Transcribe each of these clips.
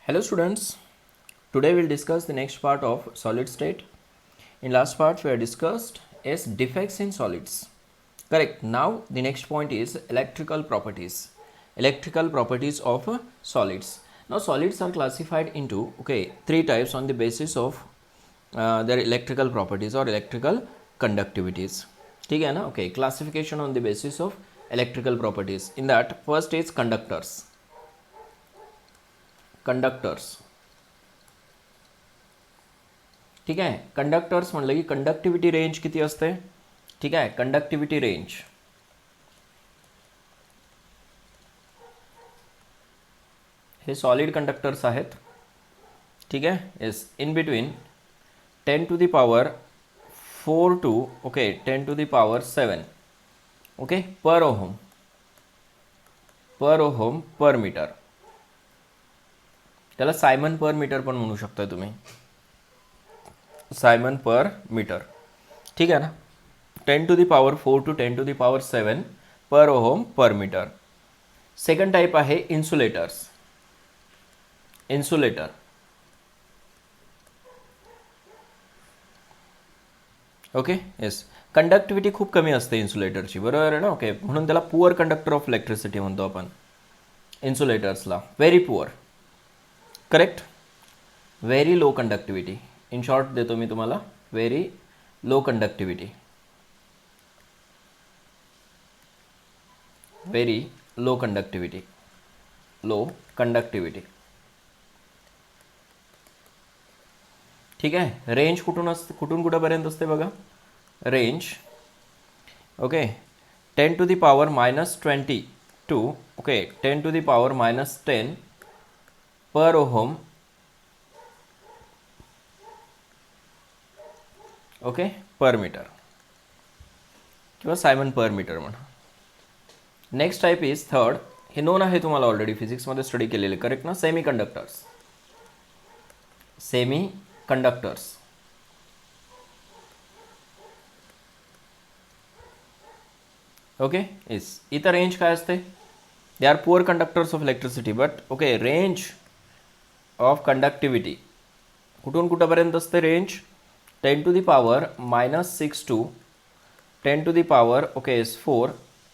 Hello students, today we'll discuss the next part of solid state. In last part we have discussed S defects in solids. Correct. Now the next point is electrical properties. Electrical properties of solids. Now solids are classified into three types on the basis of their electrical properties or electrical conductivities. ठीक है ना? Okay, classification on the basis of electrical properties. In that first is conductors. ठीक आहे. Conductors म्हणलं की conductivity range किती असते? ठीक आहे. कंडक्टिव्हिटी रेंज हे सॉलिड कंडक्टर्स आहेत. ठीक आहे. Yes, in between 10 to the power 4 to 10 to the power 7 per ohm per metre. त्याला सायमन पर मीटर पण म्हणू शकता तुम्ही. Simon per metre. ठीक आहे ना. 10 to the power 4 to 10 to the power 7 पर ohm per meter. Second type आहे इन्सुलेटर्स. इन्सुलेटर येस, कंडक्टिव्हिटी खूप कमी असते इन्सुलेटरची, बरोबर आहे ना. म्हणून त्याला पुअर कंडक्टर ऑफ इलेक्ट्रिसिटी म्हणतो आपण इन्सुलेटर्सला. Very poor. Correct. Very low conductivity. In short देतो मी तुम्हाला, very low conductivity. Very low conductivity. Low conductivity. ठीक आहे. रेंज कुठून असते, कुठून कुठंपर्यंत असते बघा. Range 10 to the power -20 to 10 to the power -10 पर ओहम पर मीटर किंवा सायमन पर मीटर म्हणा. Next type is third. हे नोन आहे तुम्हाला, ऑलरेडी फिजिक्समध्ये स्टडी केलेले. करेक्ट ना. Semiconductors. Semiconductors. Yes. इथं रेंज काय असते? They are poor conductors of electricity, but range of conductivity कुठून कुठंपर्यंत असते range? 10 to the power -6 to 10 to the power 4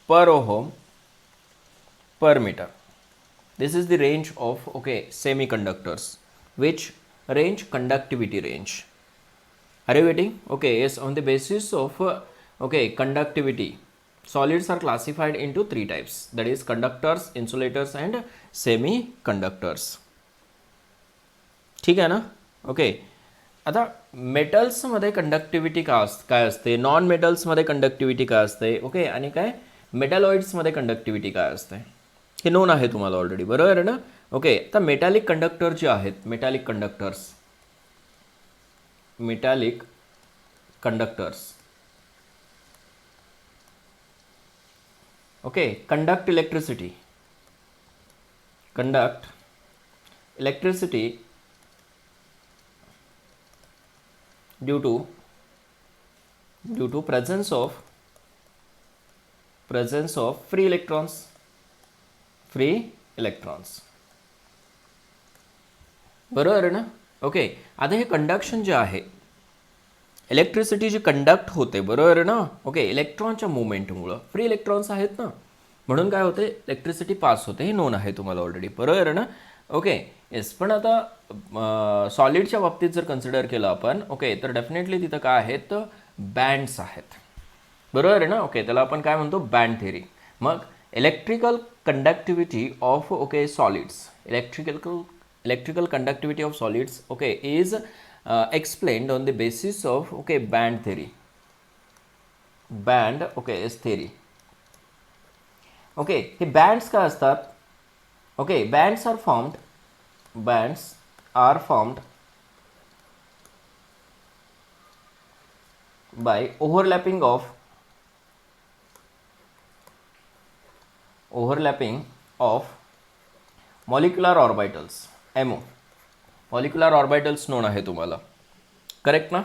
per ohm per meter. This is the range of semiconductors. Which range? Conductivity range. Are you getting? Yes, on the basis of conductivity, solids are classified into three types, that is conductors, insulators and semiconductors. ठीक आहे ना. आता मेटल्समध्ये conductivity काय असते, non मेटल्समध्ये conductivity काय असते, आणि काय मेटॅलॉइड्समध्ये कंडक्टिव्हिटी काय असते हे नोन आहे तुम्हाला ऑलरेडी, बरोबर आहे ना. आता मेटॅलिक कंडक्टर जे आहेत, metallic conductors conduct electricity due to presence of free electrons. बरोबर आहे ना. आता हे कंडक्शन जे आहे, इलेक्ट्रिसिटी जी कंडक्ट होते, बरोबर आहे ना. इलेक्ट्रॉनच्या मुवमेंटमुळं, फ्री इलेक्ट्रॉन्स आहेत ना, म्हणून काय होते, इलेक्ट्रिसिटी पास होते. हे नोन आहे तुम्हाला ऑलरेडी, बरोबर आहे ना. येस. पण आता सॉलिडच्या बाबतीत जर कन्सिडर केलं आपण, तर डेफिनेटली तिथं काय आहेत, बँड्स आहेत, बरोबर आहे ना. त्याला आपण काय म्हणतो, बँड थेरी. मग electrical conductivity of solids, electrical conductivity of solids is explained on the basis of band theory. Band theory. हे बँड्स काय असतात? Bands are formed by overlapping of molecular orbitals. MO. Molecular orbitals known आहे तुम्हाला. Correct ना.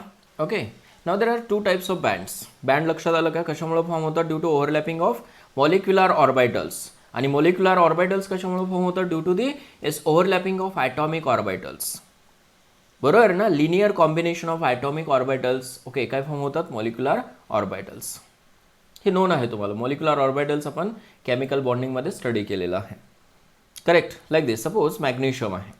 Now there are two types of bands. Band लक्षात आलं का, कशामुळे फॉर्म होतात? Due to overlapping of molecular orbitals. आणि मोलिक्युलर ऑर्बिटल्स कशामुळे फॉर्म होतात? Due to the is overlapping of atomic orbitals. बरोबर ना, linear combination of atomic orbitals okay काय फॉर्म होतात? Molecular orbitals. हे नोन आहे तुम्हाला. मॉलिक्युलर ऑर्बिटल्स आपण केमिकल बॉन्डिंगमध्ये स्टडी केलेलं आहे. Correct. Like this. Suppose magnesium आहे.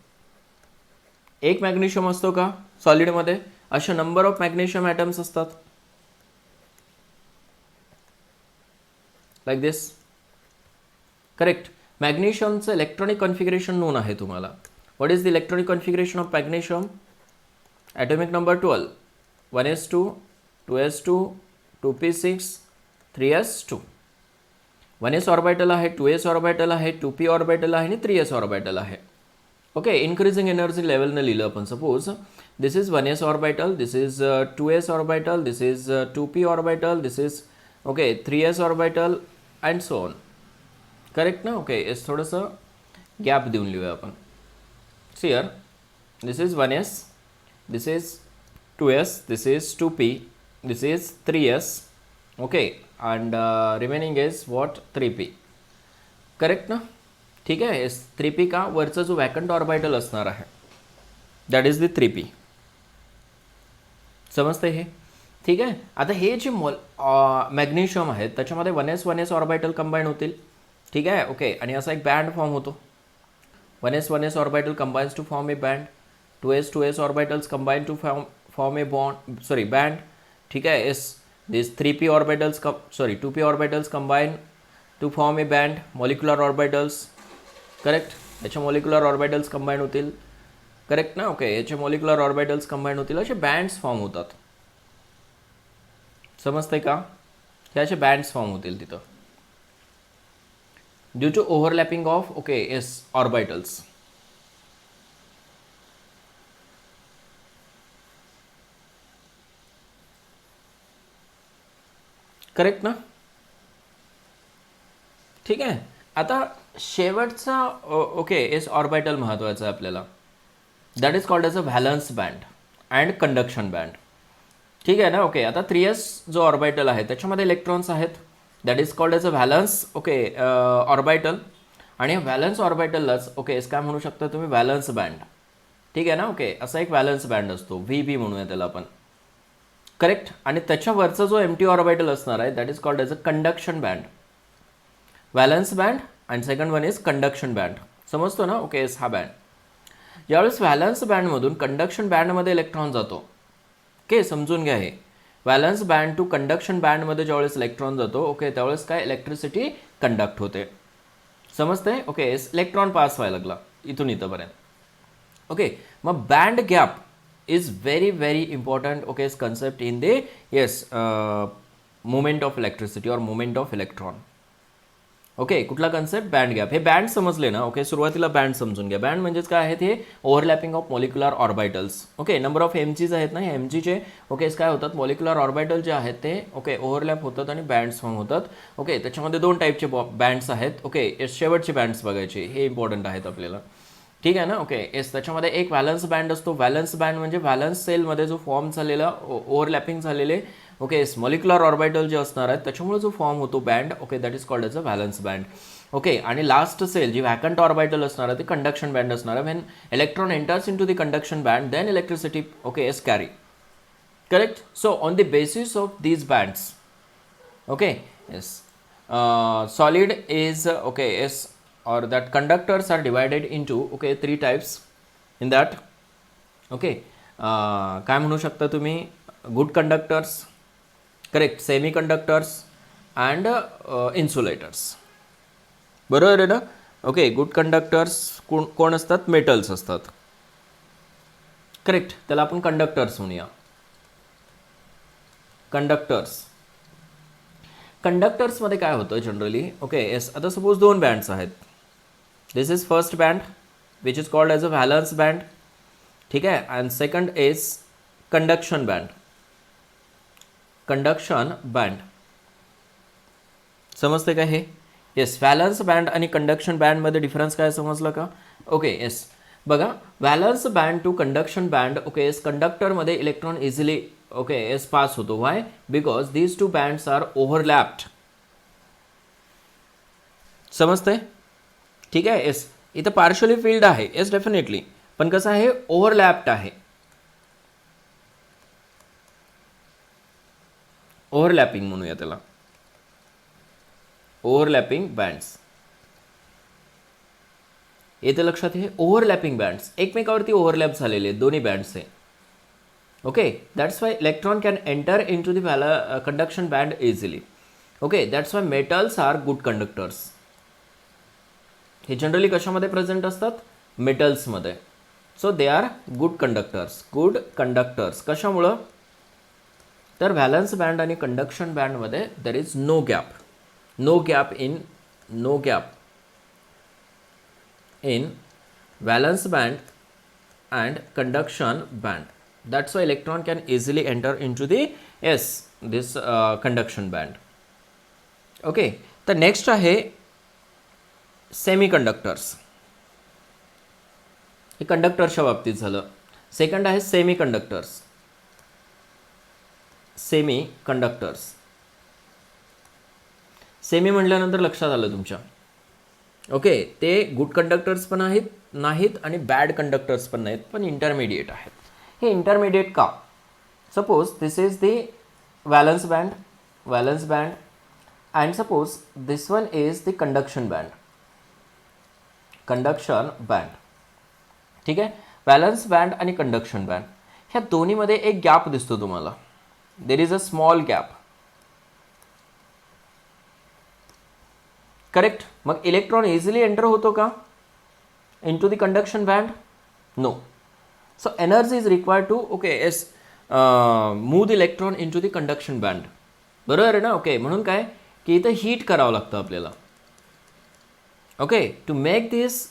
एक मॅग्नेशियम असतो का सॉलिडमध्ये? अशा नंबर ऑफ मॅग्नेशियम ॲटम्स असतात. लाईक दिस. करेक्ट. मॅग्नेशियमचं इलेक्ट्रॉनिक कॉन्फिगरेशन नोन आहे तुम्हाला. What is the electronic configuration of magnesium? Atomic number 12, 1s2, 2s2, 2p6, 3s2. 1s orbital आहे, 2s ऑर्बिटल आहे, 2p ऑर्बिटल आहे आणि 3s ऑर्बिटल आहे. ओके, इन्क्रीजिंग एनर्जी लेवलनं लिहिलं आपण. Suppose this is 1s orbital, this is 2s orbital, this is 2p orbital, this is okay 3s orbital and so on. Correct ना? Okay, इस थोडंसं gap देऊन लिहूया आपण. Here this is 1s, this is 2s, this is 2p, this is 3s, okay, and remaining is what? 3p. Correct ना? ठीक आहे. 3p का? वरचा जो वॅकंट ऑर्बिटल असणार आहे दॅट इज द 3p. समजते हे? ठीक आहे. आता हे जे मॅग्नेशियम आहेत त्याच्यामध्ये 1s ऑर्बिटल कंबाईन होतील. ठीक आहे. ओके, आणि असा एक बँड फॉर्म होतो. 1s orbital combines to form a band. 2s orbitals combine to form a band. ठीक है. These 3p orbitals 2p orbitals combine to form a band. Molecular orbitals. Correct. याचे molecular orbitals combine होतील. Correct ना? Okay, याचे molecular orbitals combine होतील. असे bands form होतात. समजते का? हे असे बँड्स फॉर्म होतील तिथं due to overlapping of okay orbitals. Correct ना? ठीक आहे. आता शेवटचा ओके ऑर्बिटल महत्त्वाचा आहे आपल्याला. That is called as a valence band and conduction band. ठीक आहे ना? ओके, आता 3s जो ऑर्बिटल आहे त्याच्यामध्ये इलेक्ट्रॉन्स आहेत. That is called as a valence okay orbital. आणि व्हॅलन्स ऑर्बिटललाच ओके काय म्हणू शकता तुम्ही? Valence band. ठीक आहे ना? ओके, असा एक व्हॅलन्स बँड असतो, VB म्हणूया त्याला आपण. करेक्ट. आणि त्याच्यावरचा जो एम्प्टी ऑर्बिटल असणार आहे that is called as a conduction band. Valence band and second one is conduction band. समजतो ना? ओके, हा बँड. ज्यावेळेस व्हॅलन्स बँडमधून कंडक्शन बँडमध्ये इलेक्ट्रॉन जातो. ओके, समजून घ्या हे. व्हॅलन्स बँड टू कंडक्शन बँडमध्ये ज्यावेळेस इलेक्ट्रॉन जातो ओके त्यावेळेस काय इलेक्ट्रिसिटी कंडक्ट होते. समजते? ओके, इलेक्ट्रॉन पास व्हायला लागला इथून इथंपर्यंत. ओके, मग band gap is very important okay concept in the movement of electricity or movement of electron. Okay, कुठला कन्सेप्ट? Band gap. हे बँड समजले ना? ओके, सुरुवातीला बँड समजून घ्या. बँड म्हणजेच काय आहेत? हे overlapping of molecular orbitals. Okay, number of mg's आहेत ना, हे mgचे ओके काय होतात? मॉलिक्युलर ऑर्बिटल जे आहेत ते ओके ओव्हरलॅप होतात आणि बँड्स फॉर्म होतात. ओके, त्याच्यामध्ये 2 टाईपचे बँड्स आहेत. ओके, शेवटचे बँड्स बघायचे, हे इम्पॉर्टंट आहेत आपल्याला. ठीक आहे ना? ओके, त्याच्यामध्ये एक व्हॅलन्स बँड असतो. व्हॅलन्स बँड म्हणजे व्हॅलन्स सेलमध्ये जो फॉर्म झालेला ओव्हरलॅपिंग झालेले ओके मॉलिक्युलर ऑर्बिटल जे असणार आहेत त्याच्यामुळे जो फॉर्म होतो band okay that is called as a valence band. Okay, आणि लास्ट सेल जी व्हॅकंट ऑर्बिटल असणार आहे ते कंडक्शन बँड असणार आहे. When electron enters in to the conduction band then electricity okay is carry. Correct. So on the basis of these bands okay solid is okay is or that conductors are divided into okay 3 types in that. okay काय म्हणू शकता तुम्ही? Good conductors. Correct. Semi conductors and insulators. बरोबर आहे ना? Okay, good conductors कोण असतात? Metals असतात. करेक्ट. त्याला आपण कंडक्टर्स म्हणूया. कंडक्टर्स. कंडक्टर्समध्ये काय होतं जनरली? ओके आता सपोज 2 बँड्स आहेत. This is first band which is called as a valence band. ठीक आहे. And second is conduction band. Conduction band. समजते का हे? व्हॅलन्स बँड आणि कंडक्शन बँडमध्ये डिफरन्स काय समजलं का? ओके बघा, valence band to conduction band okay कंडक्टरमध्ये इलेक्ट्रॉन इझिली ओके पास होतो. Why? Because these 2 bands are overlapped. समजतंय? ठीक आहे. येस, इथं पार्शली फिल्ड आहे. येस डेफिनेटली, पण कसं आहे, ओव्हरलॅप्ड आहे. ओव्हरलॅपिंग म्हणूया त्याला, ओव्हरलॅपिंग बँड्स. येते लक्षात? हे ओव्हरलॅपिंग बँड्स एकमेकावरती ओव्हरलॅप झालेले दोन्ही बँड्स आहे. Okay, that's why electron can enter in to the conduction band easily. Okay, that's why metals are good conductors. हे जनरली कशामध्ये प्रेझेंट असतात? मेटल्समध्ये. So they are good conductors. Good conductors कशामुळं? तर valence band आणि conduction बँडमध्ये there is no gap. No gap in valence band and conduction band. That's why electron can easily enter into the this conduction band. Okay, the next आहे semiconductors. हे कंडक्टरच्या बाबतीत झालं. Second आहे semiconductors. Semi म्हटल्यानंतर लक्षात आलं तुमच्या. ओके, ते गुड कंडक्टर्स पण आहेत नाहीत आणि बॅड कंडक्टर्स पण नाहीत, पण इंटरमिडिएट आहेत. हे इंटरमिडिएट का? Suppose this is the valence band and suppose this one is the conduction band. ठीक आहे. व्हॅलन्स बँड आणि कंडक्शन बँड ह्या दोन्हीमध्ये एक गॅप दिसतो तुम्हाला. There is a small gap. Correct. मग इलेक्ट्रॉन इझिली एंटर होतो का in to the conduction band? No. So energy is required to move the electron in to the conduction band. बरोबर आहे ना? ओके, म्हणून काय की इथं हीट करावं लागतं आपल्याला. Okay, to make this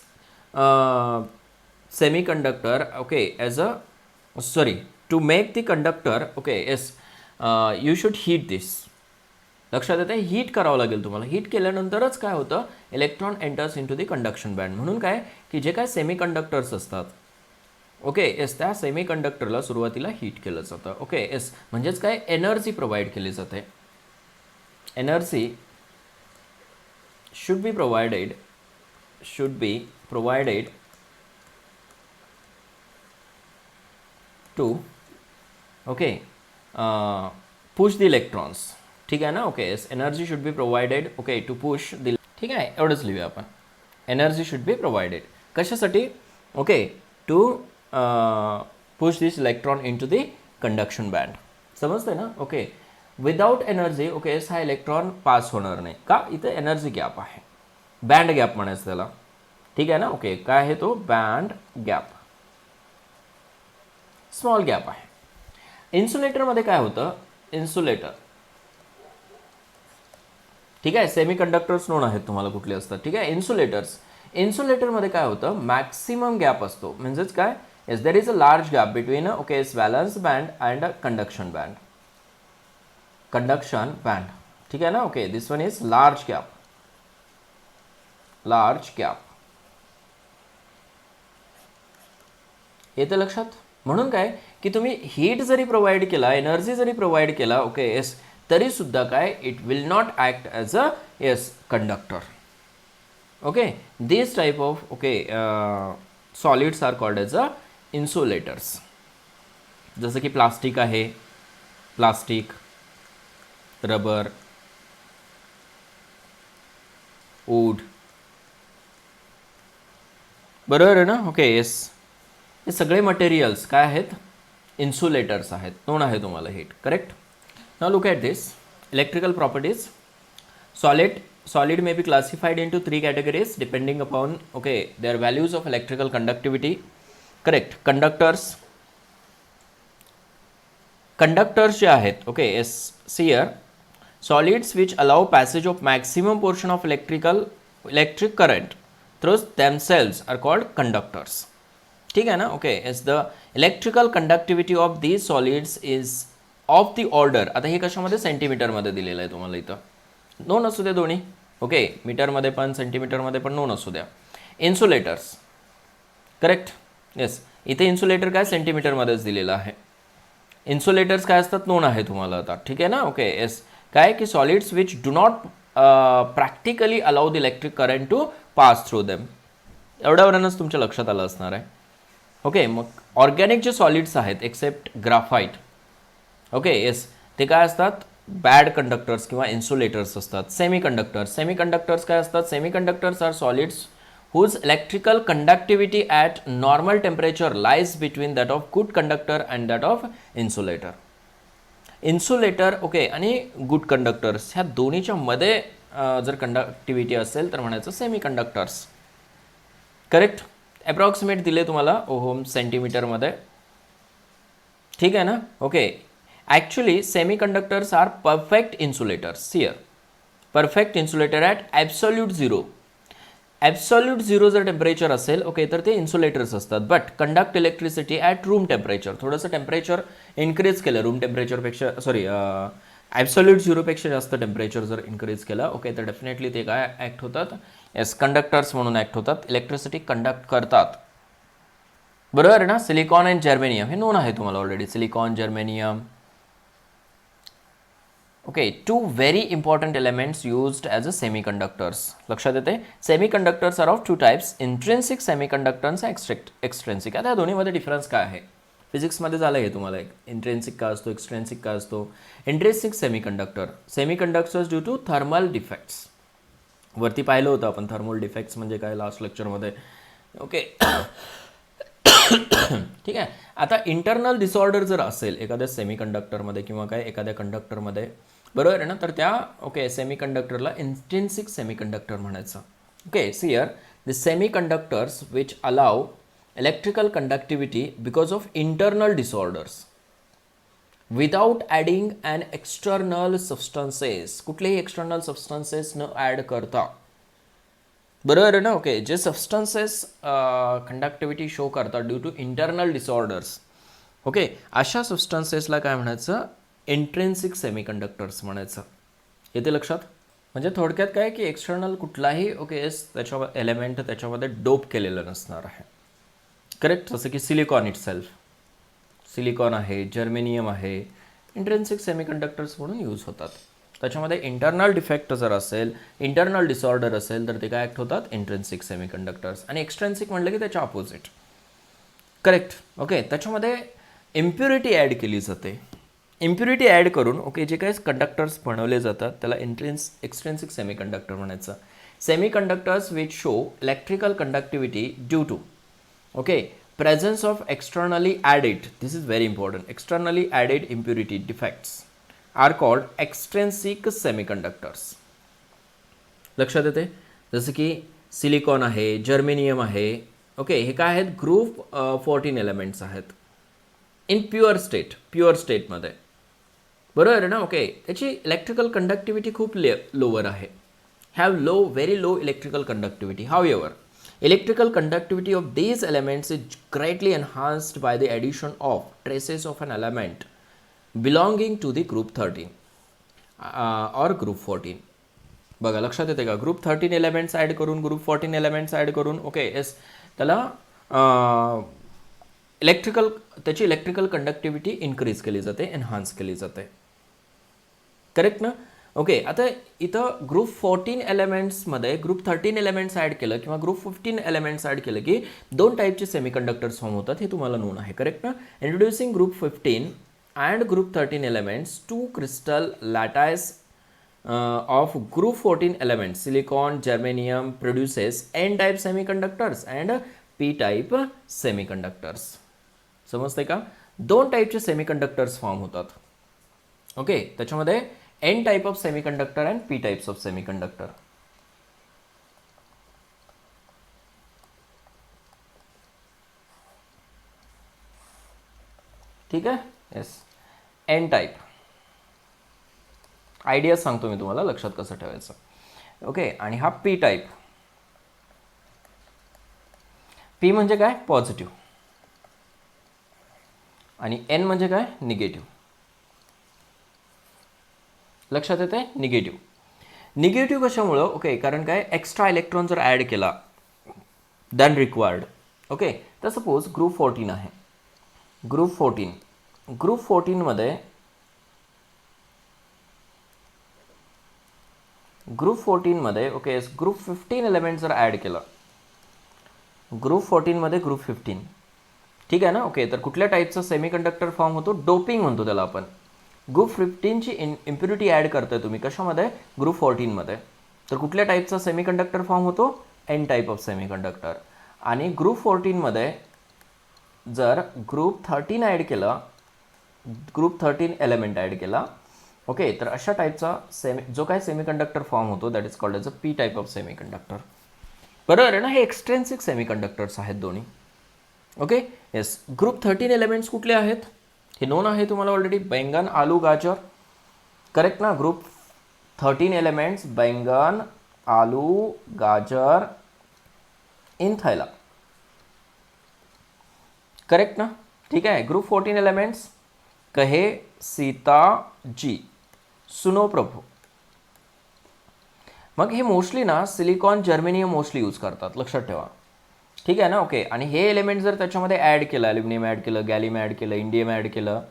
semiconductor to make the conductor you should heat this. लक्षात येते? हीट करावं लागेल तुम्हाला. हीट केल्यानंतरच काय होतं, electron enters in to the conduction band. म्हणून काय की जे काय सेमीकंडक्टर्स असतात, त्या सेमीकंडक्टरला सुरुवातीला हीट केलं जातं. म्हणजेच काय, एनर्जी प्रोव्हाइड केली जाते. Energy should be provided to push the electrons. ठीक आहे ना? Energy should be provided to push the. ठीक आहे, एवढंच लिहूया आपण. एनर्जी शुड बी प्रोव्हाइडेड कशासाठी? To push this electron in to the conduction band. समजतंय ना? विदाउट एनर्जी हा इलेक्ट्रॉन पास होणार नाही. का? इथं एनर्जी गॅप आहे. बँड गॅप म्हणायचं त्याला. ठीक आहे ना? काय आहे तो? Band gap. स्मॉल गॅप आहे. इन्सुलेटरमध्ये काय होतं? इन्सुलेटर. ठीक आहे, सेमीकंडक्टर्स नोन आहेत तुम्हाला कुठले असतात. ठीक आहे, इन्सुलेटरमध्ये काय होतं? मॅक्सिमम गॅप असतो. म्हणजेच काय, देर is a large gap between valence band and conduction band. ठीक आहे ना? दिस वन इज लार्ज गॅप. येतं लक्षात? म्हणून काय की तुम्ही हीट जरी प्रोव्हाइड केला, एनर्जी जरी प्रोव्हाइड केला, तरी सुद्धा काय, it will not act as a conductor. This type of solids are called as a insulators. जसं की प्लास्टिक आहे, प्लास्टिक, रबर, वूड. बरोबर आहे ना? हे सगळे मटेरियल्स काय आहेत? इन्सुलेटर्स आहेत. नोन आहे तुम्हाला heat. Correct. Now look at this electrical properties. Solid may be classified into three categories depending upon their values of electrical conductivity. Correct. Conductors जे आहेत see here, solids which allow passage of maximum portion of electric current through themselves are called conductors. ठीक आहे ना? the electrical conductivity of these solids is of the order. आता हे कशामध्ये? सेंटीमीटरमध्ये दिलेलं आहे तुम्हाला. इथं नोन असू द्या दोन्ही. मीटरमध्ये पण सेंटीमीटरमध्ये पण नोन असू द्या. इन्सुलेटर्स. करेक्ट. येस, इथे इन्सुलेटर काय सेंटीमीटरमध्येच दिलेलं आहे. इन्सुलेटर्स काय असतात? नोन आहे तुम्हाला आता. ठीक आहे ना? काय की solids which do not practically allow the electric current to pass through them. एवढ्यावरूनच तुमच्या लक्षात आलं असणार आहे. ओके, मग ऑर्गॅनिक जे सॉलिड्स आहेत एक्सेप्ट ग्राफाईट, ओके येस, ते काय असतात, बॅड कंडक्टर्स किंवा इन्सुलेटर्स असतात. सेमीकंडक्टर्स काय असतात, semiconductors are solids whose electrical conductivity at normal temperature lies between that of good conductor and that of insulator. Insulator okay आणि गुड कंडक्टर्स ह्या दोन्हीच्या मध्ये जर कंडक्टिव्हिटी असेल तर म्हणायचं सेमी कंडक्टर्स. करेक्ट. अप्रॉक्सिमेट दिले तुम्हाला ओहम सेंटीमीटरमध्ये. ठीक आहे ना. Okay, actually semiconductors are perfect insulators here. Perfect insulator at absolute zero. Absolute zero जर टेम्परेचर असेल ओके तर ते इन्सुलेटर्स असतात. But conduct electricity at room temperature. थोडंसं टेम्परेचर इन्क्रीज केलं रूम टेम्परेचरपेक्षा, सॉरी ॲब्सोल्यूट झिरोपेक्षा जास्त टेम्परेचर जर इन्क्रीज केलं ओके तर डेफिनेटली ते काय ॲक्ट होतात, येस कंडक्टर्स म्हणून ॲक्ट होतात, इलेक्ट्रिसिटी कंडक्ट करतात. बरोबर आहे ना. सिलिकॉन अँड जर्मेनियम हे नोन आहे तुम्हाला already. Silicon, germanium. Okay, two very important elements used as a semiconductors. लक्षात येते. Semiconductors are of two types, intrinsic semiconductors extrinsic. आता या दोन्हीमध्ये डिफरन्स काय आहे, फिजिक्समध्ये झालं हे तुम्हाला. एक इंट्रेन्सिक काय असतो, एक्सट्रेन्सिक काय असतो. Intrinsic semiconductors due to thermal defects. वरती पाहिलं होतं आपण थर्मल डिफेक्ट्स म्हणजे काय लास्ट लेक्चरमध्ये. ओके ठीक आहे. आता इंटरनल डिसऑर्डर जर असेल एखाद्या सेमीकंडक्टरमध्ये किंवा काय एखाद्या कंडक्टरमध्ये, बरोबर आहे ना, तर त्या ओके सेमीकंडक्टरला इंट्रिन्सिक सेमीकंडक्टर म्हणायचं. Okay, see here the semiconductors which allow electrical conductivity because of internal disorders without adding an external substances. कुठलेही एक्सटर्नल सबस्टन्सेस न ॲड करता, बरोबर आहे ना. ओके, जे सबस्टन्सेस कंडक्टिव्हिटी शो करतात due to internal disorders, okay अशा सबस्टन्सेसला काय म्हणायचं, इंट्रेन्सिक सेमीकंडक्टर्स म्हणायचं. येते लक्षात. म्हणजे थोडक्यात काय की एक्सटर्नल कुठलाही ओके त्याच्या एलिमेंट त्याच्यामध्ये डोप केलेलं नसणार आहे. करेक्ट. जसं की सिलिकॉन इटसेल्फ, सिलिकॉन आहे, जर्मेनियम आहे, इंट्रेन्सिक सेमीकंडक्टर्स म्हणून यूज होतात. त्याच्यामध्ये इंटरनल डिफेक्ट जर असेल, इंटरनल डिसऑर्डर असेल तर ते काय ॲक्ट होतात, इंट्रेन्सिक सेमीकंडक्टर्स. आणि एक्सट्रेन्सिक म्हटलं की त्याच्या अपोजिट. करेक्ट. ओके, त्याच्यामध्ये इम्प्युरिटी ॲड केली जाते. इम्प्युरिटी ॲड करून ओके जे काही कंडक्टर्स बनवले जातात त्याला एक्सट्रेन्सिक सेमीकंडक्टर म्हणायचं. Semiconductors which show electrical conductivity due to okay presence of externally added, this is very important, externally added impurity defects are called extrinsic semiconductors. लक्षात येते. जसं की सिलिकॉन आहे, जर्मेनियम आहे, ओके हे काय आहेत, ग्रुप 14 एलिमेंट्स आहेत इन प्युअर स्टेटमध्ये. बरोबर आहे ना. ओके, त्याची इलेक्ट्रिकल कंडक्टिव्हिटी खूप लोअर आहे, have very low electrical conductivity. However electrical conductivity of these elements is greatly enhanced by the addition of traces of an element belonging to the group 13 or group 14. बघा लक्षात येते का, group 13 elements add करून, group 14 elements add करून okay yes त्याला त्याची electrical conductivity increase केली जाते, एन्हान्स केली जाते. करेक्ट ना. ओके, आता इथं ग्रुप 14 एलिमेंट्समध्ये ग्रुप 13 एलिमेंट्स ॲड केलं किंवा ग्रुप 15 एलिमेंट्स ॲड केलं की दोन टाईपचे सेमीकंडक्टर्स फॉर्म होतात, हे तुम्हाला नोन आहे. करेक्ट ना. Introducing group 15 and group 13 elements, to crystal lattice of group 14 elements silicon germanium produces N type semiconductors and P type semiconductors. समजते का. दोन टाईपचे सेमीकंडक्टर्स फॉर्म होतात. ओके, त्याच्यामध्ये N type of semiconductor and P types of semiconductor. ठीक आहे. Yes, N type idea सांगतो मी तुम्हाला, लक्षात कसं ठेवायचं. ओके, आणि हा P टाईप. P म्हणजे काय, पॉझिटिव्ह, आणि N म्हणजे काय, निगेटिव्ह. लक्षात येते. निगेटिव्ह कशामुळं, ओके कारण काय, एक्स्ट्रा इलेक्ट्रॉन जर ॲड केला दॅन रिक्वायर्ड. ओके, तर सपोज ग्रुप 14 आहे, ग्रुप 14 मध्ये ग्रुप 14मध्ये ओके ग्रुप 15 एलिमेंट जर ॲड केलं, ग्रुप 14मध्ये ग्रुप 15, ठीक आहे ना. ओके, तर कुठल्या टाईपचा सेमीकंडक्टर फॉर्म होतो? डोपिंग म्हणतो त्याला आपण. ग्रुप 15ची इम्प्युरिटी ॲड करताय तुम्ही कशामध्ये? ग्रुप 14मध्ये. तर कुठल्या टाईपचा सेमीकंडक्टर फॉर्म होतो? N type of semiconductor. आणि ग्रुप 14मध्ये जर ग्रुप 13 ॲड केला, ग्रुप 13 एलिमेंट ॲड केला, ओके, तर अशा टाईपचा जो काय सेमीकंडक्टर फॉर्म होतो that is called as a P type of semiconductor. बरोबर आहे ना. हे एक्सट्रेन्सिक सेमीकंडक्टर्स आहेत दोन्ही. Okay, yes. ग्रुप 13 एलिमेंट्स कुठले आहेत हे नोन आहे तुम्हाला ऑलरेडी. बैंगन, आलू, गाजर. करेक्ट ना. ग्रुप 13 एलिमेंट्स बैंगन, आलू, गाजर इन थैला. करेक्ट ना. ठीक आहे. ग्रुप 14 एलिमेंट्स कहे सीता जी, सुनो प्रभू. मग हे मोस्टली ना सिलिकॉन, जर्मेनियम मोस्टली यूज करतात, लक्षात ठेवा. ठीक आहे ना. ओके, आणि हे एलिमेंट जर त्याच्यामध्ये ॲड केलं, ॲल्युमिनियम ॲड केलं, गॅलियम ॲड केलं, इंडियम ॲड केलं,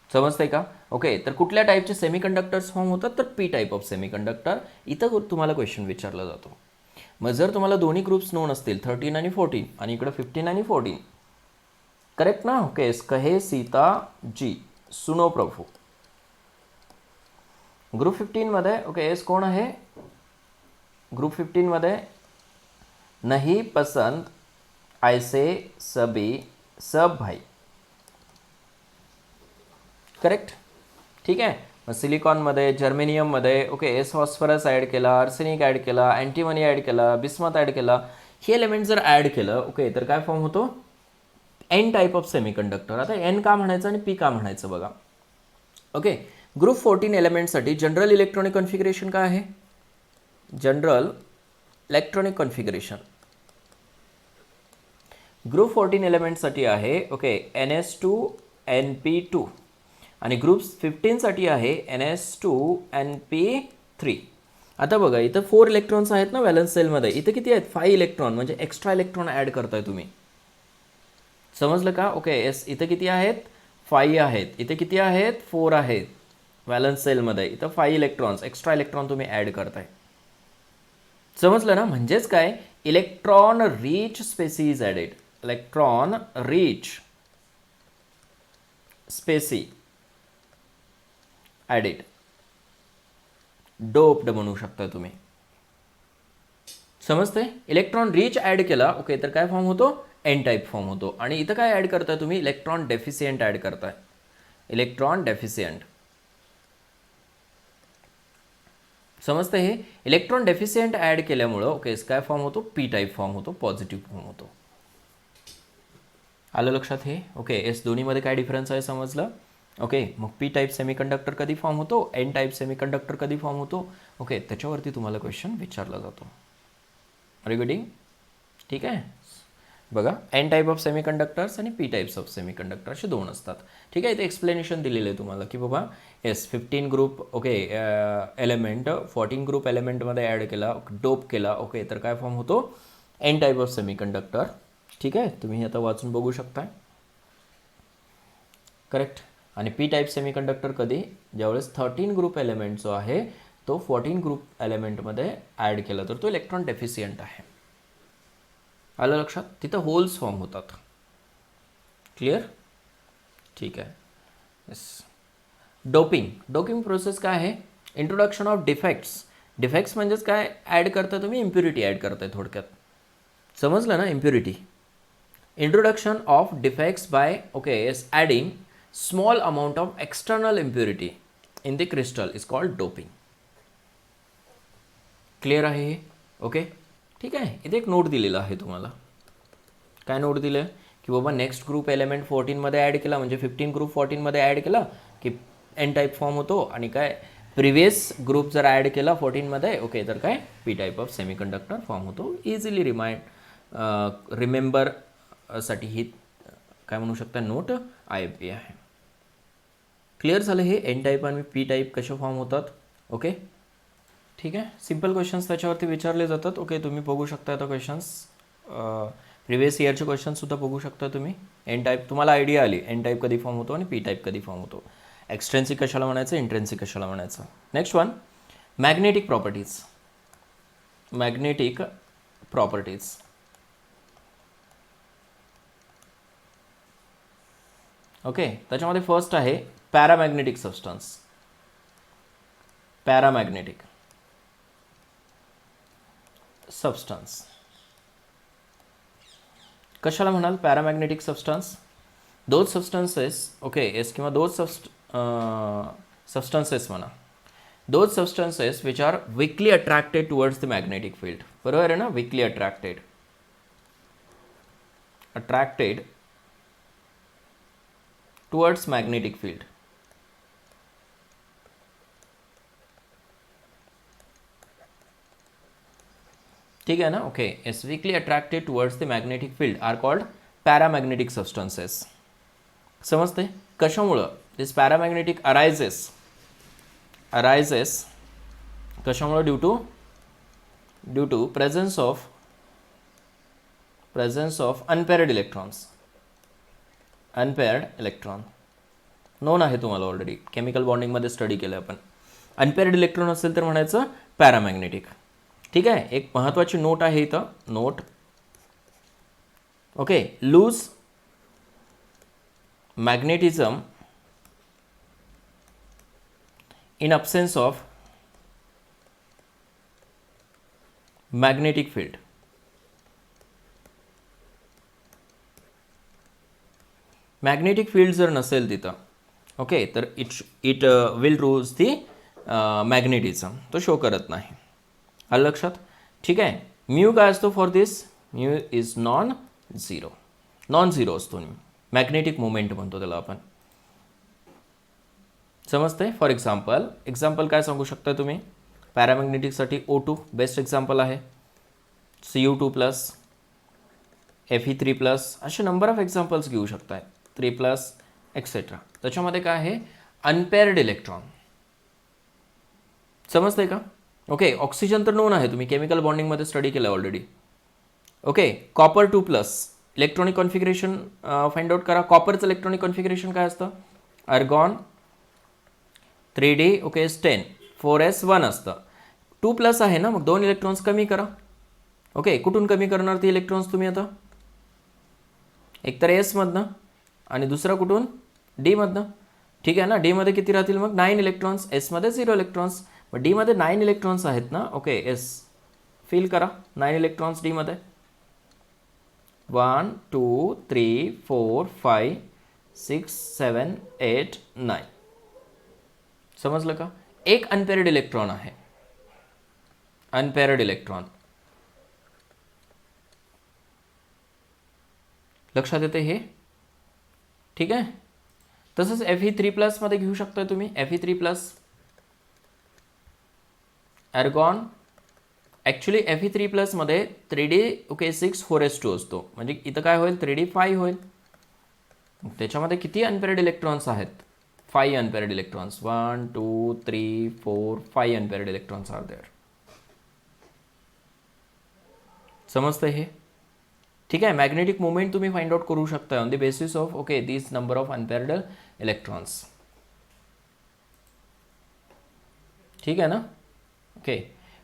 समजतंय का? ओके, तर कुठल्या टाईपचे सेमीकंडक्टर्स फॉर्म होतात? तर पी टाईप ऑफ सेमीकंडक्टर. इथं तुम्हाला क्वेश्चन विचारला जातो. मग जर तुम्हाला दोन्ही ग्रुप्स नोन असतील 13 आणि 14 आणि इकडं 15 आणि 14, करेक्ट ना. ओके, कहे सीता जी, सुनो प्रभू. ग्रुप 15मध्ये ओके एस कोण आहे? ग्रुप 15मध्ये नहीं पसंद ऐसे सभी सब भाई. करेक्ट. ठीक आहे. मग सिलिकॉनमध्ये, जर्मेनियममध्ये ओके एस फॉस्फरस ॲड केला, आर्सेनिक ॲड केला, अँटीमनी ॲड केला, बिस्मथ ॲड केला, हे एलिमेंट जर ॲड केलं ओके तर काय फॉर्म होतो? N type of semiconductor. आता एन का म्हणायचं आणि पी का म्हणायचं बघा. ओके, ग्रुप 14 एलिमेंटसाठी जनरल इलेक्ट्रॉनिक कॉन्फिगरेशन काय आहे? जनरल इलेक्ट्रॉनिक कॉन्फिगरेशन ग्रुप 14 एलिमेंटसाठी आहे ओके NS2 NP2 आणि ग्रुप 15साठी आहे NS2 NP3. आता बघा इथं 4 इलेक्ट्रॉन्स आहेत ना व्हॅलन्स सेलमध्ये, इथं किती आहेत? 5 इलेक्ट्रॉन, म्हणजे एक्स्ट्रा इलेक्ट्रॉन ॲड करताय तुम्ही. समजलं का? Okay yes. इथं किती आहेत? 5 आहेत. इथे किती आहेत? 4 आहेत व्हॅलन्स सेलमध्ये. इथं 5 इलेक्ट्रॉन्स, एक्स्ट्रा इलेक्ट्रॉन तुम्ही ॲड करताय. समजलं ना. म्हणजेच काय? Electron rich species added. Electron rich species added. Doped म्हणू शकता तुम्ही. समजते? इलेक्ट्रॉन रिच ॲड केला ओके तर काय फॉर्म होतो? एन टाईप फॉर्म होतो. आणि इथं काय ॲड करताय तुम्ही? इलेक्ट्रॉन डेफिशियंट ॲड करताय. Electron deficient. समजतं हे? इलेक्ट्रॉन डेफिशियंट ॲड केल्यामुळं ओके काय फॉर्म होतो? पी टाईप फॉर्म होतो, पॉझिटिव्ह फॉर्म होतो. आलं लक्षात हे? Okay S. दोन्हीमध्ये काय डिफरन्स आहे समजलं? ओके, मग पी टाईप सेमीकंडक्टर कधी फॉर्म होतो? एन टाईप सेमीकंडक्टर कधी फॉर्म होतो? ओके, त्याच्यावरती तुम्हाला क्वेश्चन विचारला जातो. रिगडिंग. ठीक आहे. बघा, एन टाईप ऑफ सेमीकंडक्टर्स आणि पी टाईप्स ऑफ सेमीकंडक्टर असे दोन असतात. ठीक आहे. इथे एक्सप्लेनेशन दिलेलं आहे तुम्हाला की बाबा एस 15 ग्रुप ओके एलिमेंट 14 ग्रुप एलिमेंटमध्ये ॲड केला, डोप केला ओके तर काय फॉर्म होतो? N type of semiconductor. ठीक आहे. तुम्ही आता वाचून बघू शकताय. करेक्ट. आणि पी टाईप सेमीकंडक्टर कधी? ज्यावेळेस 13 ग्रुप एलिमेंट जो आहे तो 14 ग्रुप एलिमेंटमध्ये ॲड केला तर तो इलेक्ट्रॉन डेफिशियंट आहे. आलं लक्षात? तिथं होल्स फॉर्म होतात. क्लिअर? ठीक आहे. येस. डोपिंग. डोपिंग प्रोसेस काय आहे? Introduction of defects. डिफेक्ट्स म्हणजेच काय? ॲड करता तुम्ही इम्प्युरिटी ॲड करताय थोडक्यात. समजलं ना? Impurity. Introduction of defects by okay yes adding small amount of external impurity in the crystal is called doping. Clear आहे हे? ओके ठीक आहे. इथे एक नोट दिलेला आहे तुम्हाला. काय नोट दिलं आहे? की बाबा नेक्स्ट ग्रुप एलिमेंट 14मध्ये ॲड केला म्हणजे 15 ग्रुप 14मध्ये ॲड केला की एन टाईप फॉर्म होतो आणि काय प्रिव्हियस ग्रुप जर ॲड केला 14मध्ये ओके तर काय P type of semiconductor form होतो. इझिली रिमेंबर साठी ही काय म्हणू शकता नोट IFP आहे. क्लिअर झालं हे? एन टाईप आणि पी टाईप कसे फॉर्म होतात. ओके ठीक आहे. सिम्पल क्वेश्चन्स त्याच्यावरती विचारले जातात. ओके तुम्ही बघू शकता आता क्वेश्चन्स. प्रिव्हियस इयरचे क्वेश्चन्ससुद्धा बघू शकता तुम्ही. एन टाईप तुम्हाला आयडिया आली एन टाईप कधी फॉर्म होतो आणि पी टाईप कधी फॉर्म होतो. एक्सट्रेन्सिक कशाला म्हणायचं, इंट्रेन्सिक कशाला म्हणायचं. Next one magnetic properties. Magnetic properties. Okay, त्याच्यामध्ये फर्स्ट आहे पॅरामॅग्नेटिक सबस्टन्स. पॅरामॅग्नेटिक सबस्टन्स कशाला म्हणाल? Paramagnetic substance those substances, okay, as किंवा दोज सबस्टन्सेस म्हणा, those substances which are weakly attracted towards the magnetic field. बरोबर आहे ना? Weakly attracted towards magnetic field. ठीक आहे ना? Okay, as weakly attracted towards the magnetic field are called paramagnetic substances. समजते? कशामुळं? दिस पॅरामॅग्नेटिक अरायझेस कशामुळं? Due to presence of unpaired electron. Known आहे तुम्हाला ऑलरेडी, केमिकल बॉन्डिंगमध्ये स्टडी केलं आपण. अनपेअर्ड इलेक्ट्रॉन असेल तर म्हणायचं पॅरामॅग्नेटिक. ठीक आहे, एक महत्त्वाची नोट आहे इथं, note. Okay, lose magnetism in absence of magnetic field. Magnetic field जर नसेल तिथं, ओके, तर it will lose the magnetism, तो शो करत नाही. आलं लक्षात? ठीक आहे. म्यू काय असतो for this? Mu is non zero असतो. मॅग्नेटिक मोमेंट म्हणतो त्याला आपण. समजते? फॉर एक्झाम्पल काय सांगू शकता तुम्ही? पॅरामॅग्नेटिकसाठी O2 बेस्ट एक्झाम्पल आहे. Cu2+, Fe3+, असे नंबर ऑफ एक्झाम्पल्स घेऊ शकताय, 3+, एक्सेट्रा. त्याच्यामध्ये काय आहे? Unpaired electron. समजते का? ओके, ऑक्सिजन तर नोन आहे, तुम्ही केमिकल बॉन्डिंगमध्ये स्टडी केलं already. Okay, copper 2+, electronic configuration find out करा. कॉपरचं इलेक्ट्रॉनिक कॉन्फिगरेशन काय असतं? आर्गॉन 3D, ओके, 10, 4s1 असतं. 2+ आहे ना, मग 2 इलेक्ट्रॉन्स कमी करा. ओके, कुठून कमी करणार ती इलेक्ट्रॉन्स तुम्ही आता? एक तर एसमधनं आणि दुसरा कुठून? डीमधनं. ठीक आहे ना? डीमध्ये किती राहतील मग? 9 इलेक्ट्रॉन्स, एसमध्ये 0 इलेक्ट्रॉन्स. मग डीमध्ये 9 इलेक्ट्रॉन्स आहेत ना? ओके, एस फिल करा 9 इलेक्ट्रॉन्स डीमध्ये. 1 2 3 4 5 6 7 8 9. समजलं का? एक अनपेअर्ड इलेक्ट्रॉन आहे, अनपेअर्ड इलेक्ट्रॉन. लक्षात येते हे? ठीक आहे. तसंच Fe3+ मध्ये घेऊ शकता तुम्ही. Fe3+, argon. ॲक्च्युली Fe3+ मध्ये 3D, ओके, 6 4s2 असतो. म्हणजे इथं काय होईल? 3D 5 होईल. त्याच्यामध्ये किती अनपेअर्ड इलेक्ट्रॉन्स आहेत? 5 unpaired electrons. 1 2 3 4 5 unpaired electrons are there. समजतं हे? ठीक आहे. मॅग्नेटिक मोमेंट तुम्ही फाइंड आउट करू शकता on the basis of, okay, this number of unpaired electrons. ठीक आहे ना? ओके,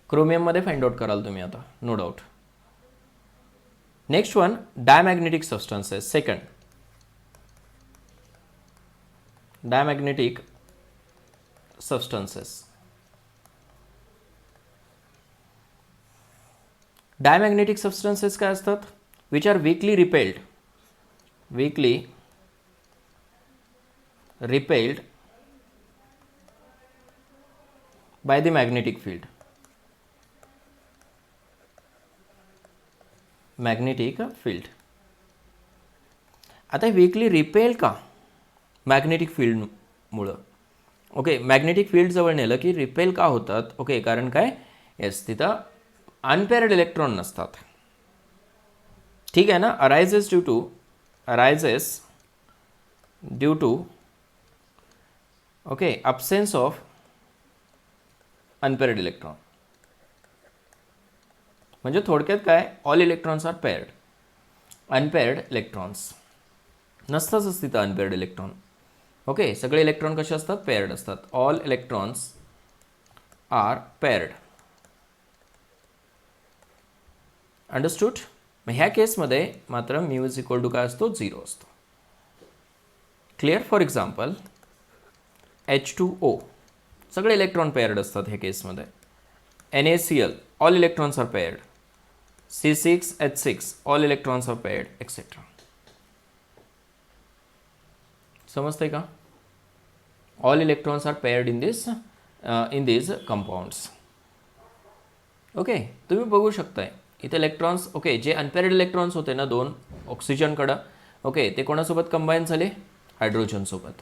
क्रोमियममध्ये फाइंड आउट कराल तुम्ही आता, no doubt. Next one, diamagnetic substances. Second, diamagnetic substances. Diamagnetic substances काय असतात? Which are weakly repelled by the magnetic field. Magnetic field. आता weakly repel का? मॅग्नेटिक फील्डमुळं. ओके, मॅग्नेटिक फील्ड जवळ नेलं की रिपेल का होतात? ओके, कारण काय? येस, तिथं अनपेअर्ड इलेक्ट्रॉन नसतात. ठीक आहे ना? Arises due to okay absence of unpaired electron. म्हणजे थोडक्यात काय? All electrons are paired. Unpaired electrons नसतातच तिथं अनपेअर्ड इलेक्ट्रॉन. ओके, सगळे इलेक्ट्रॉन कसे असतात? पेअर्ड असतात. All electrons are paired. Understood. मग ह्या केसमध्ये मात्र म्यू इज इक्वल टू काय असतो, 0 असतो. क्लिअर. फॉर एक्झाम्पल H2O सगळे इलेक्ट्रॉन पेअर्ड असतात ह्या केसमध्ये. NaCl all electrons are paired. C6H6 all electrons are paired etcetera. समजतंय का? All electrons are paired in this compounds. Okay, तुम्ही बघू शकताय इथे इलेक्ट्रॉन्स. ओके, जे अनपेअर्ड इलेक्ट्रॉन्स होते ना 2 ऑक्सिजनकडं, ओके, ते कोणासोबत कंबाईन झाले, हायड्रोजन सोबत.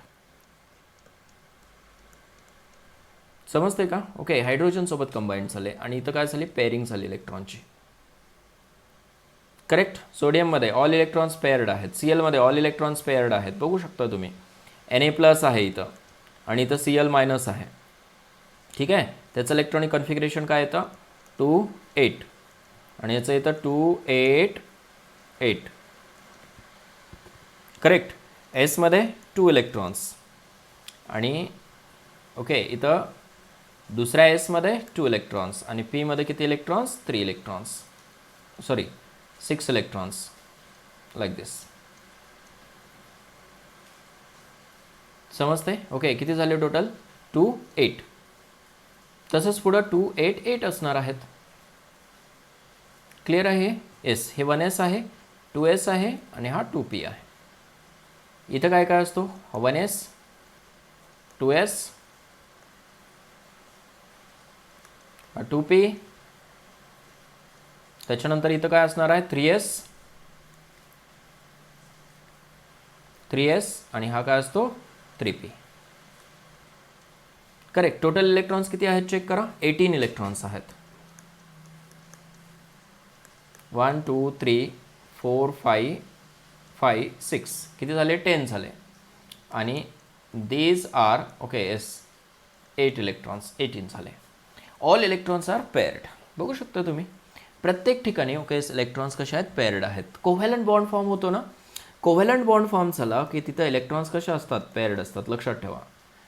समजते का? ओके, हायड्रोजन सोबत कंबाईन झाले आणि इथं काय झाले, पेअरिंग झाली इलेक्ट्रॉनची. करेक्ट. सोडियममध्ये ऑल इलेक्ट्रॉन्स पेअर्ड आहेत. Clमध्ये ऑल इलेक्ट्रॉन्स पेअर्ड आहेत. बघू शकता तुम्ही Na+ आहे इथं आणि इथं Cl- आहे. ठीक आहे. त्याचं इलेक्ट्रॉनिक कॉन्फिगरेशन काय येतं, 2-8 आणि याचं येतं 2-8-8. करेक्ट. Sमध्ये 2 इलेक्ट्रॉन्स आणि ओके इथं दुसऱ्या Sमध्ये 2 इलेक्ट्रॉन्स आणि Pमध्ये किती electrons, 3 electrons, sorry 6 electrons, like this. समजते? ओके, किती झाले टोटल, 2-8. तसंच पुढं 2-8-8 असणार आहेत. क्लिअर आहे? येस. हे 1s आहे, 2s आहे आणि हा 2p आहे. इथं काय काय असतो, 1s 2s 2p. त्याच्यानंतर इथं काय असणार आहे, 3s आणि हा काय असतो, 3p. करेक्ट. टोटल इलेक्ट्रॉन्स किती आहेत चेक करा, 18 इलेक्ट्रॉन्स आहेत. 1 2 3 4 5 5 6 किती झाले, 10 झाले. आणि these are okay as 8 electrons, 18 झाले. All electrons are paired. बघू शकता तुम्ही प्रत्येक ठिकाणी ओके इलेक्ट्रॉन्स कशा आहेत, पेअर्ड आहेत. कोव्हॅलंट बॉन्ड फॉर्म होतो ना, कोव्हॅलंट बॉन्ड फॉर्म झाला की तिथं इलेक्ट्रॉन्स कशा असतात, पेअर्ड असतात. लक्षात ठेवा.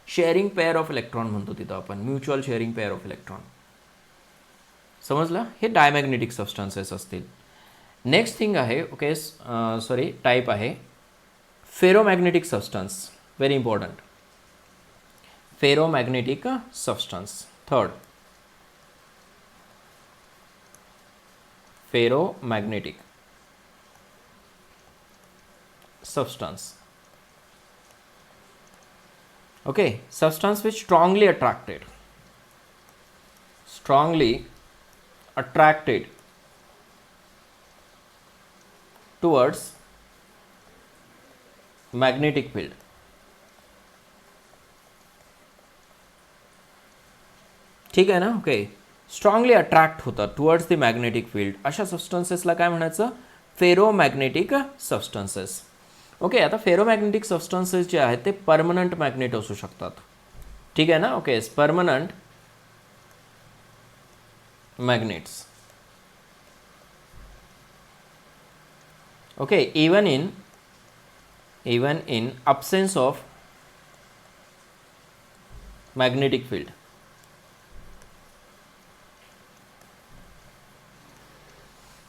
शेअरिंग पेअर ऑफ इलेक्ट्रॉन म्हणतो तिथं आपण, mutual sharing pair of electron. समजलं? हे डायमॅग्नेटिक सबस्टन्सेस असतील. नेक्स्ट थिंग आहे ओके सॉरी टाईप आहे ferromagnetic substance. Very important. Ferromagnetic substance. Third, ferromagnetic substance. Okay, substance which strongly attracted towards magnetic field. ठीक आहे ना? ओके, स्ट्रॉंगली अट्रॅक्ट होतात towards the magnetic field. अशा सबस्टन्सेसला काय म्हणायचं, फेरोमॅग्नेटिक सबस्टन्सेस. ओके, आता फेरोमॅग्नेटिक सबस्टन्सेस जे आहेत ते परमनंट मॅग्नेट असू शकतात. ठीक आहे ना? Okay, permanent magnets. Okay, even in absence of magnetic field.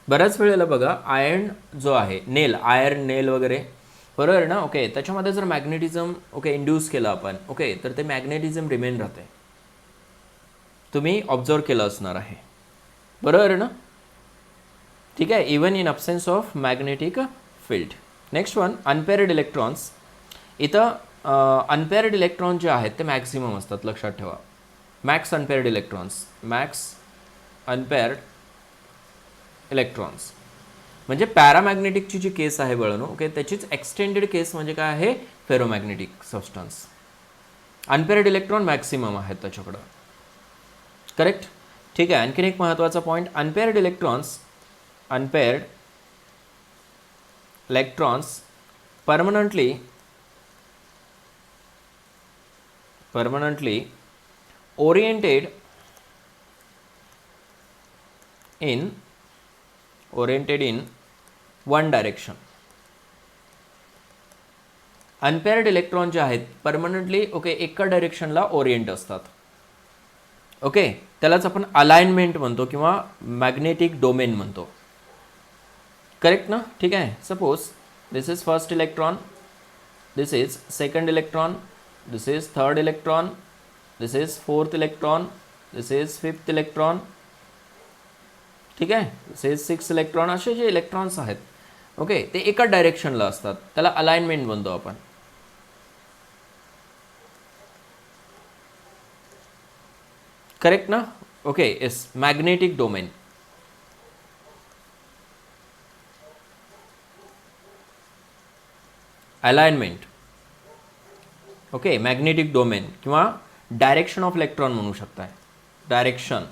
बऱ्याच वेळेला बघा आयर्न जो आहे, नेल, आयर्न नेल वगैरे, बरोबर आहे ना? ओके, त्याच्यामध्ये जर मॅग्नेटिझम ओके इंड्यूस केलं आपण, ओके, तर ते मॅग्नेटिझम रिमेन राहते. तुम्ही ऑब्झर्व केलं असणार आहे, बरोबर आहे ना? ठीक आहे. Even in absence of magnetic field. Next one, unpaired electrons. इथं अनपेअर्ड इलेक्ट्रॉन जे आहेत ते मॅक्सिमम असतात. लक्षात ठेवा. Max unpaired electrons, max unpaired electrons म्हणजे पॅरामॅग्नेटिकची जी केस आहे बळनो, ओके, त्याचीच एक्सटेंडेड केस म्हणजे काय आहे, ferromagnetic substance. Unpaired electron maximum आहेत त्याच्याकडं. करेक्ट. ठीक आहे. आणखीन एक महत्त्वाचा point, unpaired electrons permanently oriented in one direction. Unpaired electron जे आहेत परमनंटली ओके एका डायरेक्शनला ओरिएंट असतात. ओके, त्यालाच आपण अलाइनमेंट म्हणतो किंवा मॅग्नेटिक डोमेन म्हणतो. करेक्ट ना, ठीक आहे. Suppose this is first electron, this is second electron, this is third electron, this is fourth electron, this is fifth electron, ठीक आहे, दिस इज सिक्स इलेक्ट्रॉन. असे जे इलेक्ट्रॉन्स आहेत, ओके, ते एका डायरेक्शनला असतात, त्याला अलाइनमेंट म्हणतो आपण. करेक्ट ना, okay. Yes, magnetic domain. Alignment, okay. Magnetic domain किंवा डायरेक्शन ऑफ इलेक्ट्रॉन म्हणू शकताय. Direction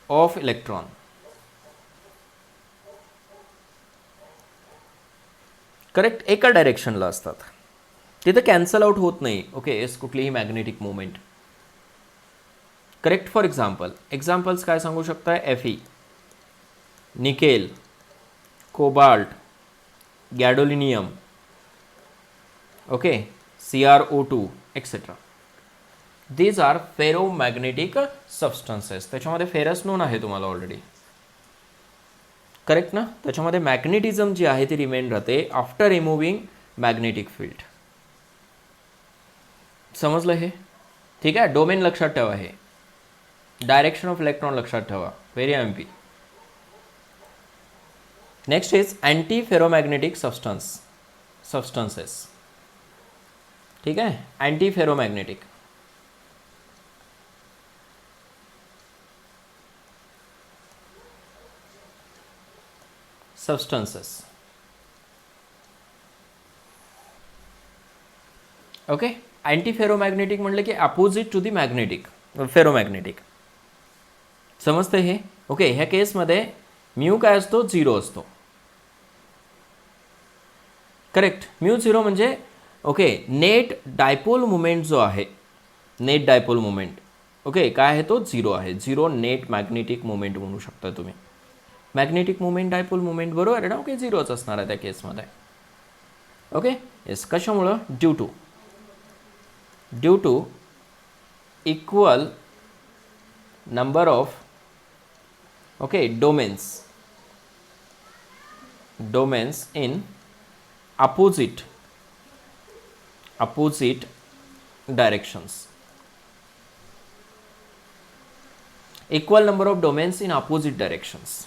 of electron. करेक्ट, एका डायरेक्शनला असतात, तिथे कॅन्सल आउट होत नाही. ओके, येस, कुठलीही magnetic movement. Correct. For examples काय सांगू शकताय? Fe, nickel, cobalt, gadolinium, okay, CrO2 etcetera. These are ferromagnetic substances. त्याच्यामध्ये फेरस नोन आहे तुम्हाला ऑलरेडी. करेक्ट ना, त्याच्यामध्ये मॅग्नेटिझम जी आहे ती रिमेन राहते आफ्टर रिमूव्हिंग मॅग्नेटिक फील्ड. समजलं हे? ठीक आहे. डोमेन लक्षात ठेवा, हे डायरेक्शन ऑफ इलेक्ट्रॉन लक्षात ठेवा. Very imp. Next is anti ferromagnetic substances. ठीक आहे, anti ferromagnetic. Substances, okay. Anti ferromagnetic म्हटलं की opposite to the magnetic, ferromagnetic. समजते हे? ओके. ह्या केसमध्ये म्यू काय असतो? 0 असतो. करेक्ट. म्यू 0 म्हणजे ओके, नेट डायपोल मुमेंट जो आहे, नेट डायपोल मुमेंट, ओके, काय आहे तो? 0 आहे. 0 नेट मॅग्नेटिक मुमेंट म्हणू शकता तुम्ही. मॅग्नेटिक मुमेंट, डायपोल मुमेंट, बरोबर आहे ना? ओके, 0च असणार आहे त्या केसमध्ये. Okay, yes. कशामुळं? Due to equal number of, okay, domains in opposite directions. Equal number of domains in opposite directions.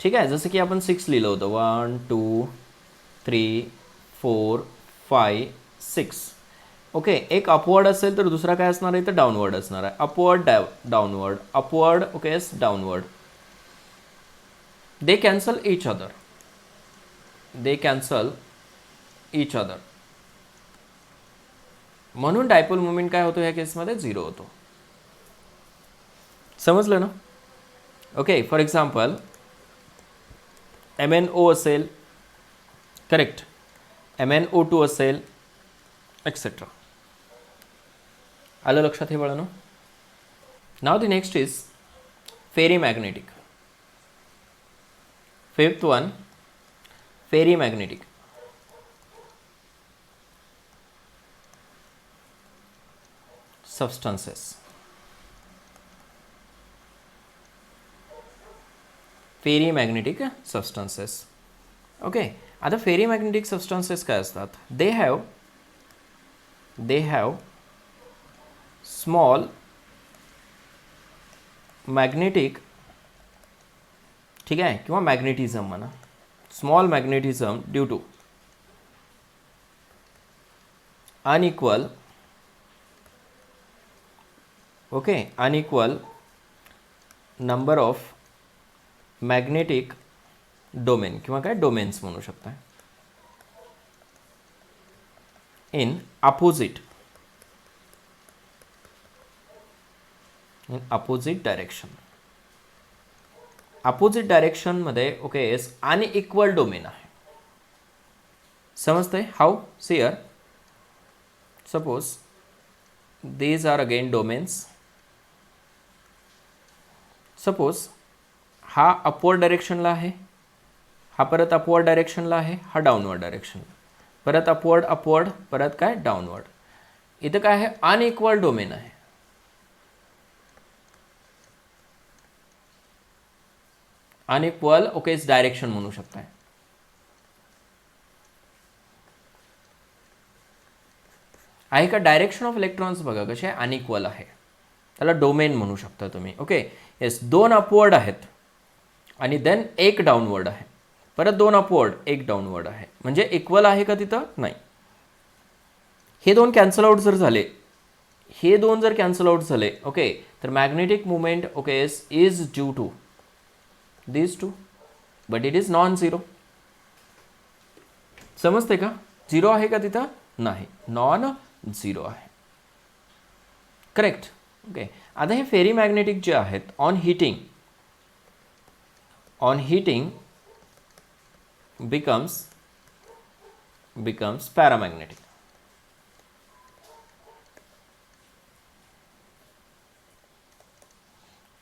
ठीक आहे. जसं की आपण 6 लिहिलं होतं. 1 2 3 4 5 6. ओके, एक अपवर्ड असेल तर दुसरा काय असणार आहे? तर डाऊनवर्ड असणार आहे. Upward, downward, upward, okay, downward. They cancel each other. म्हणून डायपोल मुवमेंट काय होतो ह्या केसमध्ये? 0 होतो. समजलं ना? ओके. फॉर एक्झाम्पल MnO असेल, करेक्ट, MnO2 असेल, एक्सेट्रा. आलं लक्षात हे बाळांनो? Now the next is ferrimagnetic. Fifth one, ferrimagnetic. Substances. Ferrimagnetic substances. Okay. आता फेरीमॅग्नेटिक सबस्टन्सेस काय असतात? दे हॅव स्मॉल मॅग्नेटिक, ठीक आहे, किंवा मॅग्नेटिझम म्हणा. Small magnetism due to unequal, okay, unequal number of magnetic domain किंवा काय डोमेन्स म्हणू शकता. In opposite direction. अपोजिट डायरेक्शनमध्ये, ओके, येस, अनइक्वल डोमेन आहे. समजतंय? How? See here. Suppose these are again domains. Suppose हा अपवर्ड डायरेक्शनला आहे, हा परत अपवर्ड डायरेक्शनला आहे, हा डाऊनवर्ड डायरेक्शनला, परत अपवर्ड, परत काय? डाऊनवर्ड. इथं काय आहे? अनइक्वल डोमेन आहे. अनइक्वल ओके डायरेक्शन म्हणू शकताय. आहे का? डायरेक्शन ऑफ इलेक्ट्रॉन्स बघा कसे अनइक्वल आहे, त्याला डोमेन म्हणू शकता तुम्ही. ओके येस, 2 अपवर्ड आहेत आणि देन 1 डाऊनवर्ड आहे, परत 2 अपवर्ड 1 डाऊनवर्ड आहे, म्हणजे इक्वल आहे का तिथं? नाही. हे 2 कॅन्सल आउट जर झाले, हे 2 जर कॅन्सल आउट झाले ओके, तर magnetic movement okay is due to this two, but it is non zero. समजते का? झिरो आहे का तिथं? नाही, नॉन झिरो आहे. करेक्ट. ओके आता हे फेरी मॅग्नेटिक जे आहेत on heating becomes paramagnetic.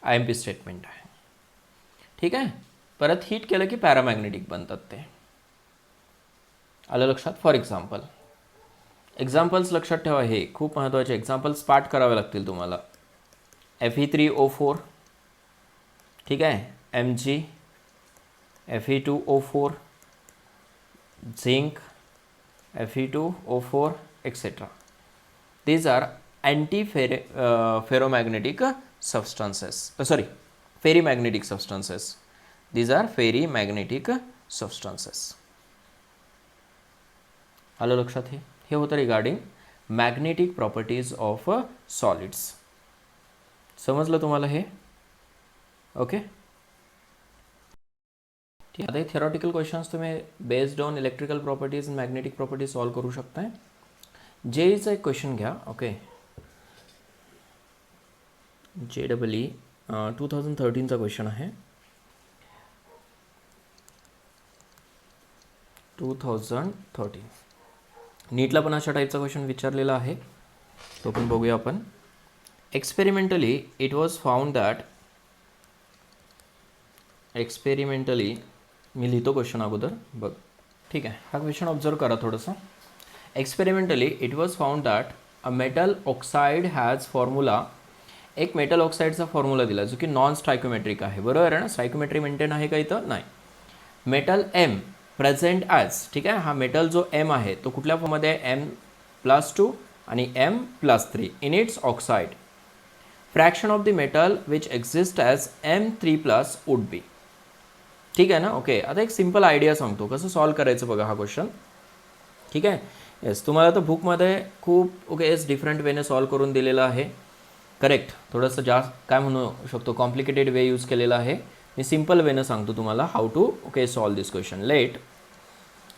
IMP statement आहे. ठीक आहे, परत हिट केलं की पॅरामॅग्नेटिक बनतात ते. आलं लक्षात? फॉर एक्झाम्पल्स लक्षात ठेवा, हे खूप महत्त्वाचे एक्झाम्पल्स पाठ करावे लागतील तुम्हाला. Fe3O4, ठीक आहे, Mg, Fe2O4, zinc, Fe2O4 etcetera. These are anti ferromagnetic substances, ferrimagnetic substances. These are ferrimagnetic substances. आलं लक्षात? हे होतं regarding magnetic properties of solids. समजलं तुम्हाला हे? ओके ठीक. आता हे थिअरॉटिकल क्वेश्चन्स तुम्ही based on electrical properties and magnetic properties solve करू शकताय. जेईचा एक क्वेश्चन घ्या. ओके JEE 2013चा क्वेश्चन आहे. 2013 नीटला पण अशा टाईपचा क्वेश्चन विचारलेला आहे, तो पण बघूया आपण. Experimentally it was found that, experimentally मी लिहितो क्वेश्चन अगोदर बघ. ठीक आहे, हा क्वेश्चन ऑब्झर्व करा थोडंसं. Experimentally it was found that a metal oxide has formula. एक मेटल ऑक्साईडचा फॉर्म्युला दिला जो की नॉन स्टायकोमेट्रिक आहे. बरोबर आहे ना? स्टायकोमेट्री मेंटेन आहे का इथं? नाही. मेटल M प्रेझेंट ॲज, ठीक आहे, हा मेटल जो M आहे तो कुठल्या फॉर्ममध्ये आहे? M+2 आणि M+3 in its oxide. Fraction of the metal which exist as M3+ would be. ठीक आहे ना? ओके आता एक सिम्पल आयडिया सांगतो कसं सॉल्व करायचं बघा हा क्वेश्चन. ठीक आहे. येस, तुम्हाला तर बुकमध्ये खूप डिफरंट वेने सॉल्व करून दिलेलं आहे. करेक्ट, थोडंसं जास्त काय म्हणू शकतो कॉम्प्लिकेटेड वे यूज केलेला आहे. मी सिम्पल वेनं सांगतो तुम्हाला how to solve this question. Let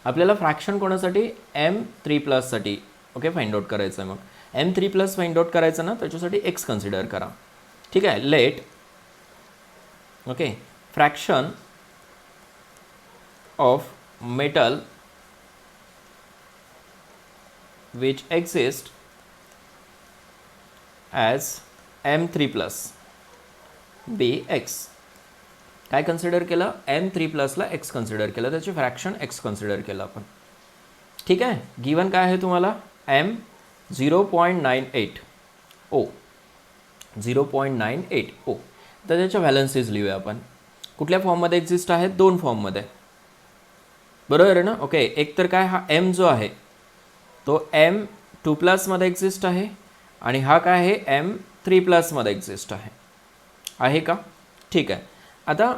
आपल्याला फ्रॅक्शन कोणासाठी? M3+ साठी फाइंड आउट करायचं आहे. मग M3+ फाइंड आउट करायचं ना, त्याच्यासाठी x कन्सिडर करा. ठीक आहे. Let fraction of metal which exist as M3+ be x. काय कन्सिडर केलं? M3+ला x कन्सिडर केलं, त्याचे फ्रॅक्शन x कन्सिडर केलं आपण. ठीक आहे. गिवन काय आहे तुम्हाला? M 0.98 O, 0.98 O. तर त्याच्या व्हॅलन्सीज लिहूया आपण. कुठल्या फॉर्ममध्ये एक्झिस्ट आहेत? 2 फॉर्ममध्ये. बरोबर आहे ना? ओके एक तर काय, हा M जो आहे तो M2+ मध्ये एक्झिस्ट आहे आणि हा काय आहे? M3+ मध्ये एक्झिस्ट आहे का? ठीक आहे. आता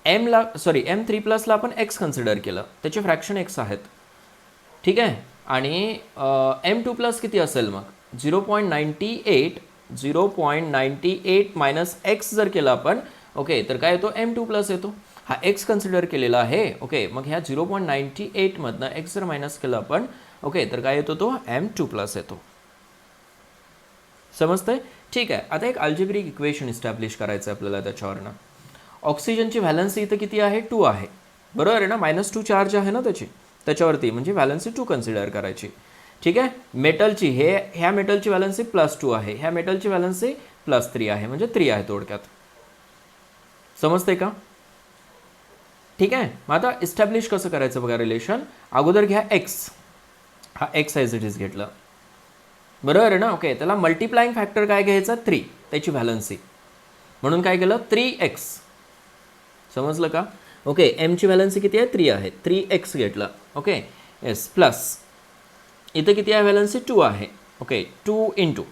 M3+ ला आपण x कन्सिडर केलं, त्याचे फ्रॅक्शन x आहेत. ठीक आहे. आणि M2+ किती असेल मग? 0.98 मायनस x जर केलं आपण तर काय येतो? M2+ येतो. हा x कन्सिडर केलेला आहे. मग ह्या 0.98 मधनं x जर मायनस केलं आपण तर काय येतो? तो M2+ येतो. समजतंय? ठीक आहे. आता एक अल्जेब्रिक इक्वेशन इस्टॅब्लिश करायचं आहे आपल्याला त्याच्यावरनं. ऑक्सिजनची व्हॅलन्सी इथं किती आहे? 2 आहे. बरोबर आहे ना? -2 चार्ज आहे ना त्याच्यावरती, म्हणजे व्हॅलन्सी 2 कन्सिडर करायची. ठीक आहे. मेटलची ह्या मेटलची व्हॅलन्सी +2 आहे, ह्या मेटलची व्हॅलन्सी +3 आहे, म्हणजे 3 आहे थोडक्यात. समजते का? ठीक आहे. मग आता इस्टॅब्लिश कसं करायचं बघा रिलेशन. अगोदर घ्या x, हा x ॲज इट इज घेतलं. बरोबर आहे ना? त्याला मल्टिप्लाइंग फॅक्टर काय घ्यायचा? 3, त्याची व्हॅलन्सी. म्हणून काय केलं? 3x. समजलं का? ओके, एमची व्हॅलन्सी किती आहे? 3 आहे. 3x घेतला. ओके, येस, प्लस इथं किती आहे व्हॅलन्सी? 2 आहे. ओके, 2 इंटू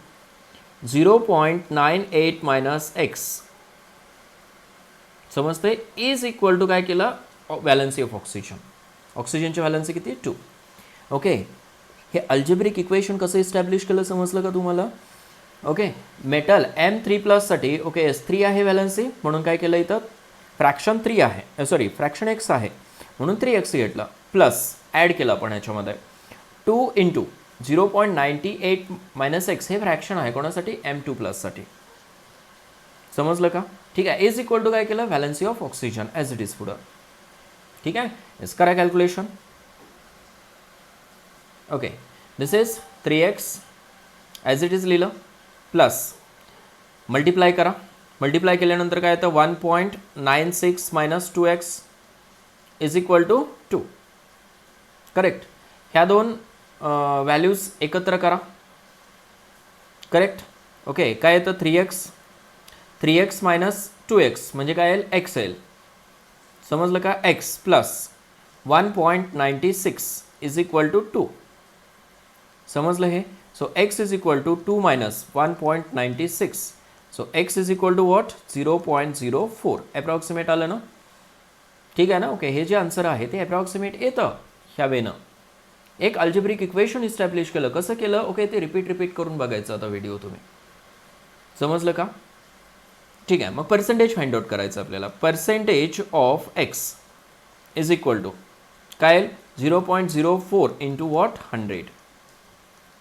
0.98 मायनस एक्स समजते इज इक्वल टू काय केलं? Valency of oxygen. ऑक्सिजनची व्हॅलन्सी किती? 2. ओके, हे अल्जेब्रिक इक्वेशन कसं इस्टॅब्लिश केलं समजलं का तुम्हाला? ओके, मेटल M3+साठी ओके एस 3 आहे व्हॅलन्सी, म्हणून काय केलं इथं? फ्रॅक्शन 3 आहे, सॉरी फ्रॅक्शन एक्स आहे म्हणून 3x घेतला, प्लस ॲड केलं आपण ह्याच्यामध्ये 2 इंटू 0.98 मायनस एक्स हे फ्रॅक्शन आहे कोणासाठी? M2+साठी. समजलं का? ठीक आहे, इज इक्वल टू काय केलं? Valency of oxygen as it is पुढं. ठीक आहे, येस, करा calculation. Okay, this is 3x as it is लिहिलं, प्लस मल्टिप्लाय करा. मल्टिप्लाय केल्यानंतर काय येतं? 1.96 minus 2x is equal to 2. Correct. ह्या दोन व्हॅल्यूज एकत्र करा. करेक्ट. ओके, काय येतं? 3x मायनस 2x म्हणजे काय येईल? x येईल. समजलं का? x plus 1.96 is equal to 2. समजलं हे? So x is equal to 2 minus 1.96. So x is equal to what? 0.04. Approximate आलं ना? ठीक आहे ना? ओके, हे जे आन्सर आहे ते अप्रॉक्सिमेट येतं ह्या वेनं. एक अल्जेब्रिक इक्वेशन इस्टॅब्लिश केलं. कसं केलं? ओके, ते रिपीट करून बघायचं आता व्हिडिओ तुम्ही. समजलं का? ठीक आहे, मग पर्सेंटेज फाइंड आउट करायचं आपल्याला. Percentage of x is equal to काय? 0.04 into what? 100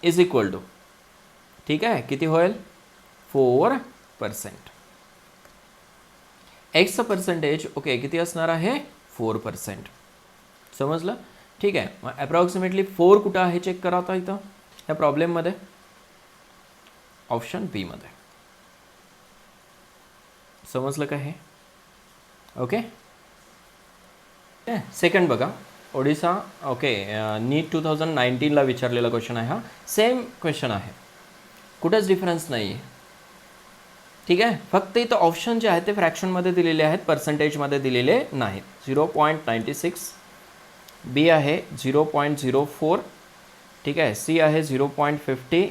is equal to, ठीक आहे, किती होईल? 4%. एक्सचं पर्सेंटेज ओके किती असणार आहे? 4%. समजलं? ठीक आहे, मग अप्रॉक्सिमेटली 4 कुठं आहे चेक करा आता इथं ह्या प्रॉब्लेममध्ये. ऑप्शन बी मध्ये. समजलं का हे? ओके, सेकंड बघा. ओडिसा ओके नीट 2019ला विचारलेला क्वेश्चन आहे हा. सेम क्वेश्चन आहे, कुठंच डिफरन्स नाही आहे. ठीक आहे, फक्त इथं ऑप्शन जे आहेत ते फ्रॅक्शनमध्ये दिलेले आहेत, पर्सेंटेजमध्ये दिलेले नाहीत. 0.96, बी आहे 0.04, ठीक आहे, सी आहे 0.50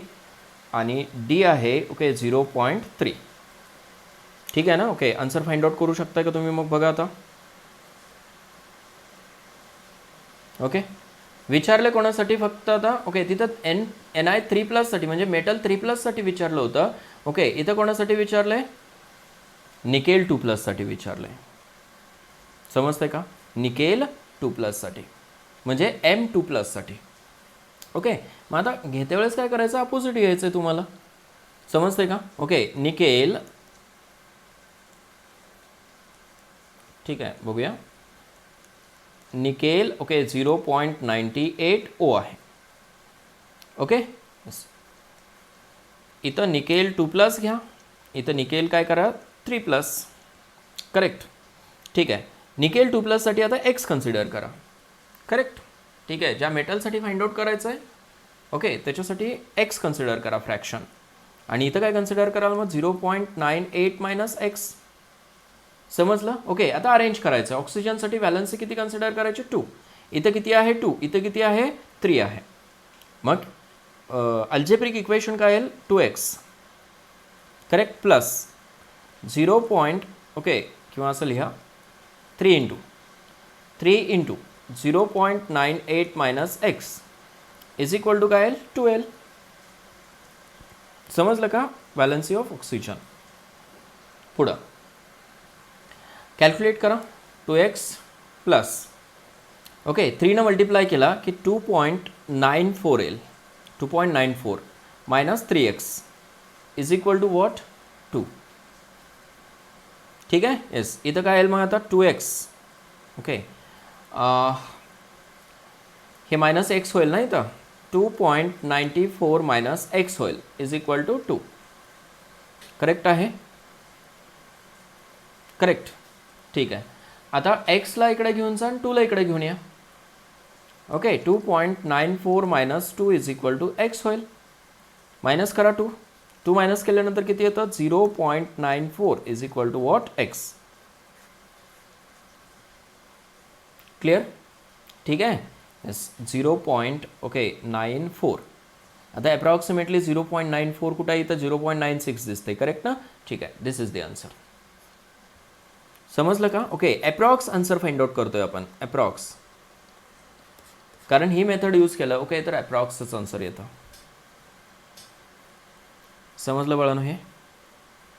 आणि डी आहे ओके 0.3. ठीक आहे ना? ओके, आन्सर फाइंड आउट करू शकता का तुम्ही? मग बघा आता. ओके, विचारले कोणासाठी फक्त आता? ओके, तिथं Ni3+ साठी म्हणजे मेटल 3+ साठी विचारलं होतं. ओके, इथं कोणासाठी विचारलंय? निकेल 2+ साठी विचारलंय. समजतंय का? निकेल 2+ साठी म्हणजे M2+ साठी. ओके, मग आता घेते वेळेस काय करायचं? अपोजिट घ्यायचं आहे तुम्हाला. समजतंय का? ओके, निकेल, ठीक आहे, बघूया. निकेल ओके 0.98 ओ आहे. ओके, इथं निकेल 2+ घ्या, इथं निकेल काय करा? 3+. करेक्ट. ठीक आहे, निकेल 2+ साठी आता एक्स कन्सिडर करा. करेक्ट. ठीक आहे, ज्या मेटलसाठी फाइंड आउट करायचं आहे ओके त्याच्यासाठी एक्स कन्सिडर करा फ्रॅक्शन. आणि इथं काय कन्सिडर कराल मग? 0.98 मायनस एक्स. समजलं? ओके, आता अरेंज करायचं. ऑक्सिजनसाठी व्हॅलन्सी किती कन्सिडर करायची? 2. इथं किती आहे? 2. इथं किती आहे? 3 आहे. मग अल्जेब्रिक इक्वेशन काय येईल? 2x correct plus 0. ओके, किंवा असं लिहा 3 into 0.98 minus x is equal to काय येईल? 2l. समजलं का? Valency of oxygen. पुढं कॅल्क्युलेट करा. 2x प्लस ओके 3 न मल्टिप्लाय केला की 2.94 येईल. 2.94 minus 3x is equal to what? 2. ठीक आहे, येस. इथं काय येईल मग आता? 2x ओके हे मायनस एक्स होईल ना इथं. 2.94 मायनस एक्स होईल इज इक्वल टू 2. करेक्ट आहे? करेक्ट. ठीक आहे, आता एक्सला इकडे घेऊन जा आणि 2ला इकडे घेऊन या. Okay, 2.94 minus 2 is equal to x होईल. मायनस करा 2. 2 मायनस केल्यानंतर किती येतं? 0.94 is equal to what? X. Clear? ठीक आहे. येस 0.94. आता अप्रॉक्सिमेटली 0.94 कुठं आहे? इथं 0.96 दिसते. करेक्ट ना? ठीक आहे. दिस इज द आन्सर. समजलं का? Okay. Approx answer find out करतोय आपण. अप्रॉक्स, कारण ही मेथड यूज केलं. ओके, तर अप्रॉक्सच आन्सर येतं. समजलं बाळांनो हे?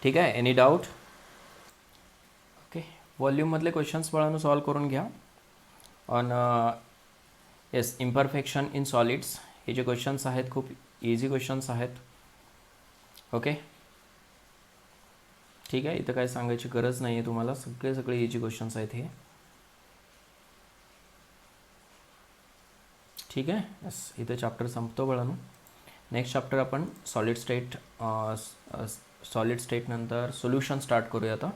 ठीक आहे. Any doubt? ओके. व्हॉल्यूममधले क्वेश्चन्स बाळांनो सॉल्व करून घ्या. On yes imperfection in solids हे जे क्वेश्चन्स आहेत खूप इझी क्वेश्चन्स आहेत. ओके, ठीक आहे. इथं काय सांगायची गरज नाही आहे तुम्हाला. सगळे इझी क्वेश्चन्स आहेत हे. ठीक आहे. यस, इथं चॅप्टर संपतो बाळांनो. नेक्स्ट चॅप्टर आपण सॉलिड स्टेट नंतर सोल्युशन स्टार्ट करूया आता.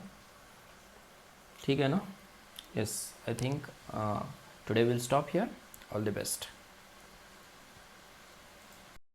ठीक आहे ना? Yes, I think today will stop here. All the best.